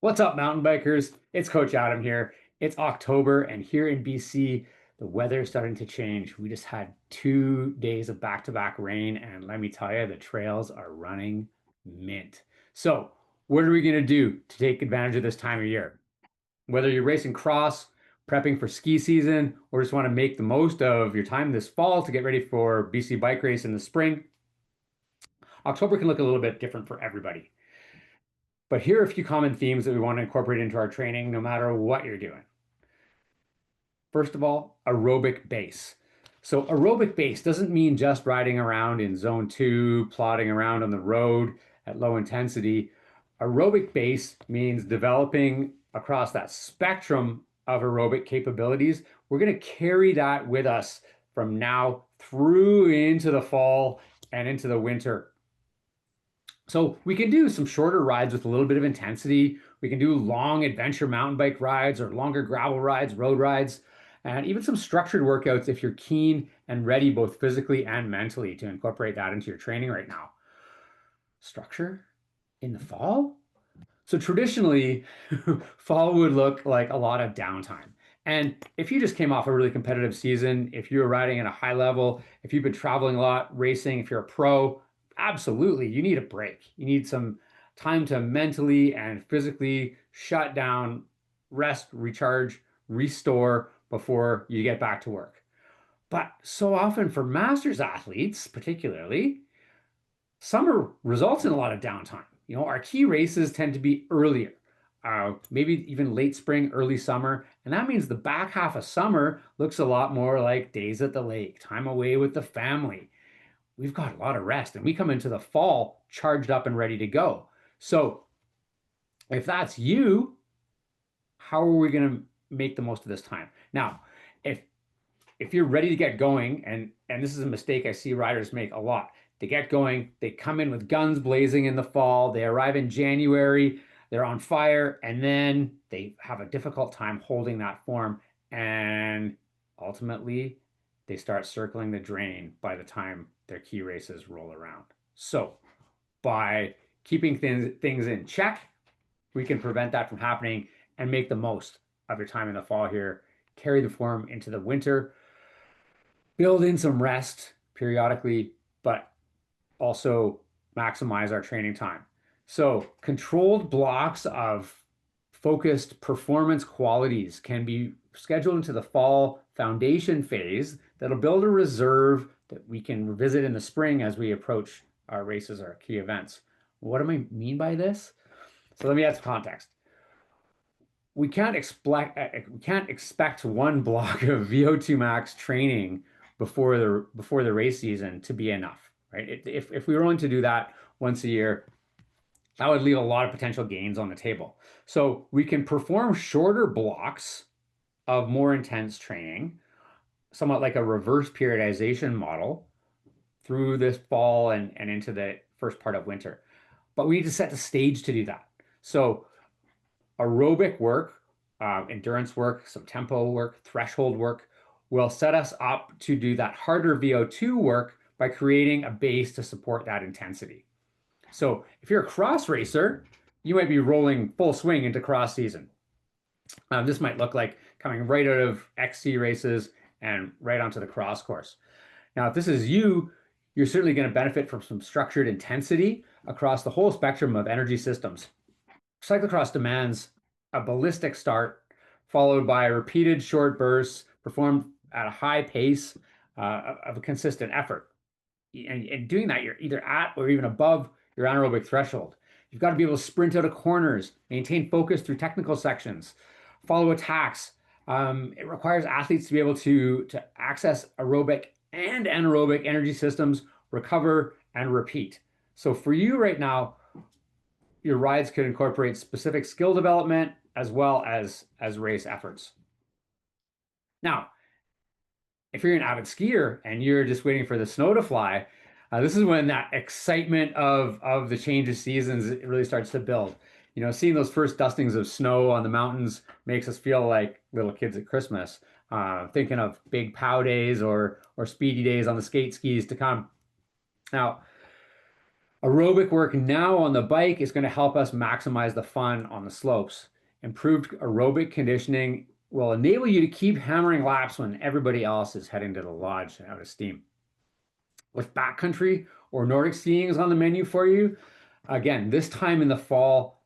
What's up, mountain bikers? It's Coach Adam here. It's October, and here in BC, the weather is starting to change. We just had 2 days of back-to-back rain, and let me tell you, the trails are running mint. So, what are we going to do to take advantage of this time of year? Whether you're racing cross, prepping for ski season, or just want to make the most of your time this fall to get ready for BC Bike Race in the spring, October can look a little bit different for everybody. But here are a few common themes that we want to incorporate into our training, no matter what you're doing. First of all, aerobic base. So aerobic base doesn't mean just riding around in zone two, plodding around on the road at low intensity. Aerobic base means developing across that spectrum of aerobic capabilities. We're going to carry that with us from now through into the fall and into the winter. So we can do some shorter rides with a little bit of intensity. We can do long adventure mountain bike rides or longer gravel rides, road rides, and even some structured workouts if you're keen and ready both physically and mentally to incorporate that into your training right now. Structure in the fall? So traditionally, fall would look like a lot of downtime. And if you just came off a really competitive season, if you were riding at a high level, if you've been traveling a lot, racing, if you're a pro, absolutely, you need a break. You need some time to mentally and physically shut down, rest, recharge, restore before you get back to work. But so often for masters athletes, particularly, summer results in a lot of downtime. Our key races tend to be earlier, maybe even late spring, early summer. And that means the back half of summer looks a lot more like days at the lake, time away with the family. We've got a lot of rest and we come into the fall charged up and ready to go. So if that's you, how are we going to make the most of this time? Now, if if you're ready to get going, and this is a mistake I see riders make a lot. They get going, they come in with guns blazing in the fall, they arrive in January, they're on fire, and then they have a difficult time holding that form. And ultimately, they start circling the drain by the time their key races roll around. So, by keeping things in check, we can prevent that from happening and make the most of your time in the fall here. Carry the form into the winter, build in some rest periodically, but also maximize our training time. So controlled blocks of focused performance qualities can be scheduled into the fall foundation phase that'll build a reserve that we can revisit in the spring as we approach our races, our key events. What do I mean by this? So let me add some context. We can't expect one block of VO2 max training before the race season to be enough, right? If we were only to do that once a year, that would leave a lot of potential gains on the table. So we can perform shorter blocks of more intense training, somewhat like a reverse periodization model through this fall and into the first part of winter. But we need to set the stage to do that. So aerobic work, endurance work, some tempo work, threshold work will set us up to do that harder VO2 work by creating a base to support that intensity. So if you're a cross racer, you might be rolling full swing into cross season. This might look like coming right out of XC races and right onto the cross course. Now, if this is you, you're certainly going to benefit from some structured intensity across the whole spectrum of energy systems. Cyclocross demands a ballistic start, followed by repeated short bursts performed at a high pace of a consistent effort. And doing that, you're either at or even above your anaerobic threshold. You've got to be able to sprint out of corners, maintain focus through technical sections, follow attacks. It requires athletes to be able to access aerobic and anaerobic energy systems, recover, and repeat. So for you right now, your rides could incorporate specific skill development as well as race efforts. Now, if you're an avid skier and you're just waiting for the snow to fly, this is when that excitement of the change of seasons really starts to build. Seeing those first dustings of snow on the mountains makes us feel like little kids at Christmas, thinking of big pow days or speedy days on the skate skis to come. Now, Aerobic work now on the bike is going to help us maximize the fun on the slopes. Improved aerobic conditioning will enable you to keep hammering laps when everybody else is heading to the lodge out of steam. If backcountry or Nordic skiing is on the menu for you, again, this time in the fall,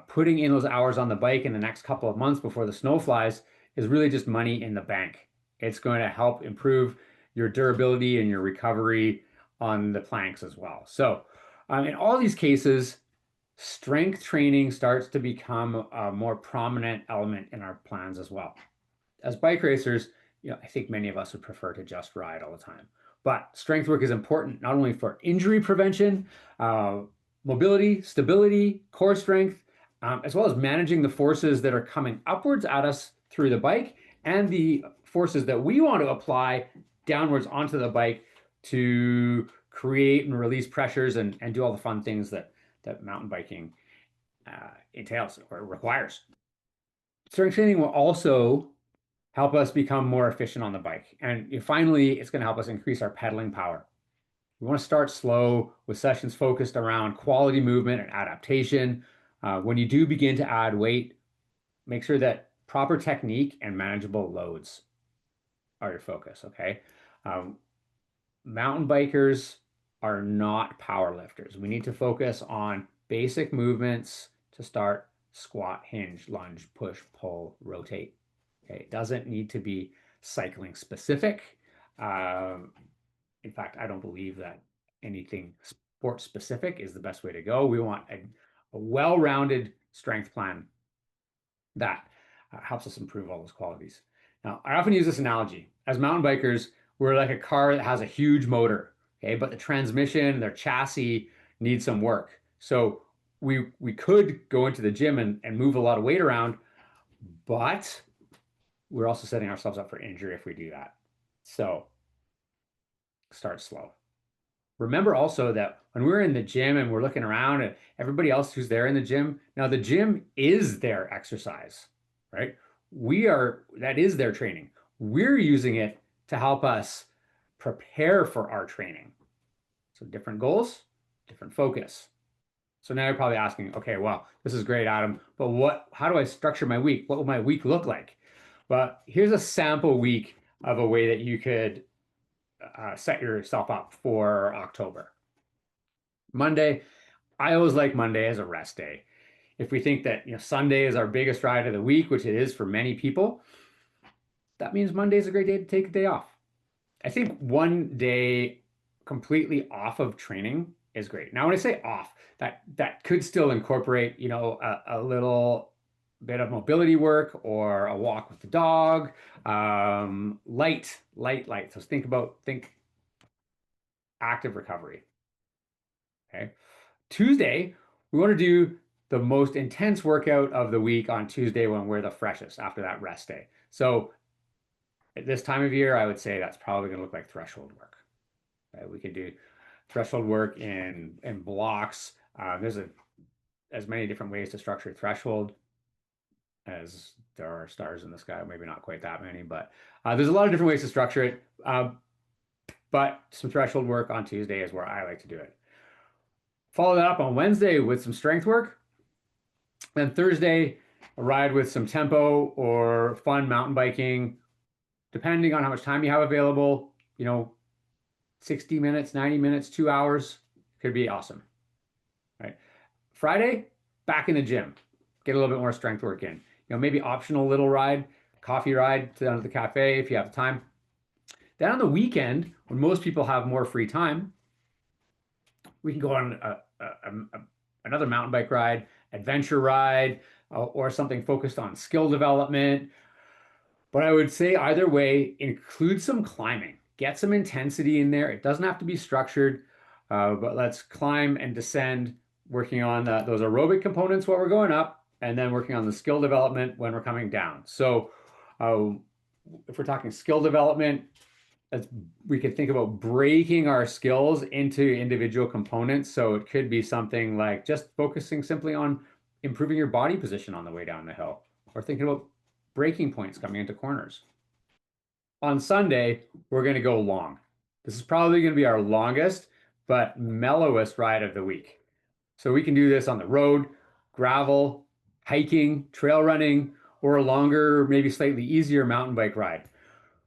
putting in those hours on the bike in the next couple of months before the snow flies is really just money in the bank. It's going to help improve your durability and your recovery on the planks as well. So, in all these cases, strength training starts to become a more prominent element in our plans as well. As bike racers, I think many of us would prefer to just ride all the time. But strength work is important not only for injury prevention, uh, mobility, stability, core strength, as well as managing the forces that are coming upwards at us through the bike and the forces that we want to apply downwards onto the bike to create and release pressures and do all the fun things that mountain biking entails or requires. Strength training will also help us become more efficient on the bike. And finally, it's going to help us increase our pedaling power. We want to start slow with sessions focused around quality movement and adaptation. When you do begin to add weight, make sure that proper technique and manageable loads are your focus, okay? Um, Mountain bikers are not power lifters. We need to focus on basic movements to start: squat, hinge, lunge, push, pull, rotate. Okay, it doesn't need to be cycling specific. Um, in fact, I don't believe that anything sport specific is the best way to go. We want a well-rounded strength plan that helps us improve all those qualities. Now, I often use this analogy. As mountain bikers, we're like a car that has a huge motor, okay, but the transmission, their chassis needs some work. So we could go into the gym and move a lot of weight around, but we're also setting ourselves up for injury if we do that. So start slow. Remember also that when we're in the gym and we're looking around at everybody else who's there in the gym, now the gym is their exercise, right? That is their training. We're using it to help us prepare for our training. So different goals, different focus. So now you're probably asking, okay, well, this is great, Adam, but how do I structure my week? What will my week look like? Well, here's a sample week of a way that you could set yourself up for October. Monday, I always like Monday as a rest day. If we think that Sunday is our biggest ride of the week, which it is for many people, that means Monday is a great day to take a day off. I think one day completely off of training is great. Now, when I say off, that could still incorporate, a little bit of mobility work or a walk with the dog, light. So think active recovery. Okay. Tuesday, we want to do the most intense workout of the week on Tuesday when we're the freshest after that rest day. So at this time of year, I would say that's probably going to look like threshold work. Okay? We can do threshold work in blocks. There's as many different ways to structure threshold as there are stars in the sky. Maybe not quite that many, but there's a lot of different ways to structure it. But some threshold work on Tuesday is where I like to do it. Follow that up on Wednesday with some strength work. Then Thursday, a ride with some tempo or fun mountain biking, depending on how much time you have available. 60 minutes, 90 minutes, 2 hours could be awesome. Right. Friday, back in the gym. Get a little bit more strength work in. Maybe optional little ride, coffee ride down to the cafe if you have time. Then on the weekend, when most people have more free time, we can go on another mountain bike ride, adventure ride, or something focused on skill development. But I would say either way, include some climbing. Get some intensity in there. It doesn't have to be structured, but let's climb and descend, working on those aerobic components while we're going up, and then working on the skill development when we're coming down. So if we're talking skill development, we could think about breaking our skills into individual components. So it could be something like just focusing simply on improving your body position on the way down the hill, or thinking about braking points coming into corners. On Sunday, we're going to go long. This is probably going to be our longest, but mellowest ride of the week. So we can do this on the road, gravel, hiking, trail running, or a longer, maybe slightly easier mountain bike ride.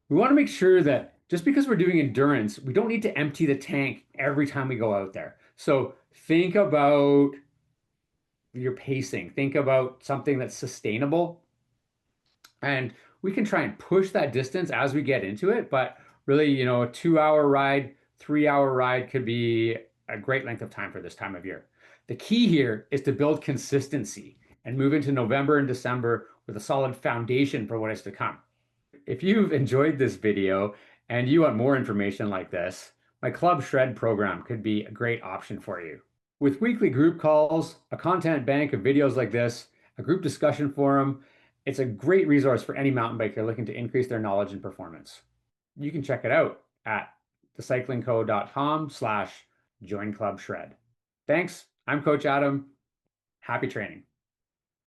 We want to make sure that just because we're doing endurance, we don't need to empty the tank every time we go out there. So think about your pacing, think about something that's sustainable, and we can try and push that distance as we get into it. But really, a 2 hour ride, 3 hour ride could be a great length of time for this time of year. The key here is to build consistency and move into November and December with a solid foundation for what is to come. If you've enjoyed this video and you want more information like this, my Club Shred program could be a great option for you. With weekly group calls, a content bank of videos like this, a group discussion forum, it's a great resource for any mountain biker looking to increase their knowledge and performance. You can check it out at thecyclingco.com/join club shred. Thanks. I'm Coach Adam. Happy training.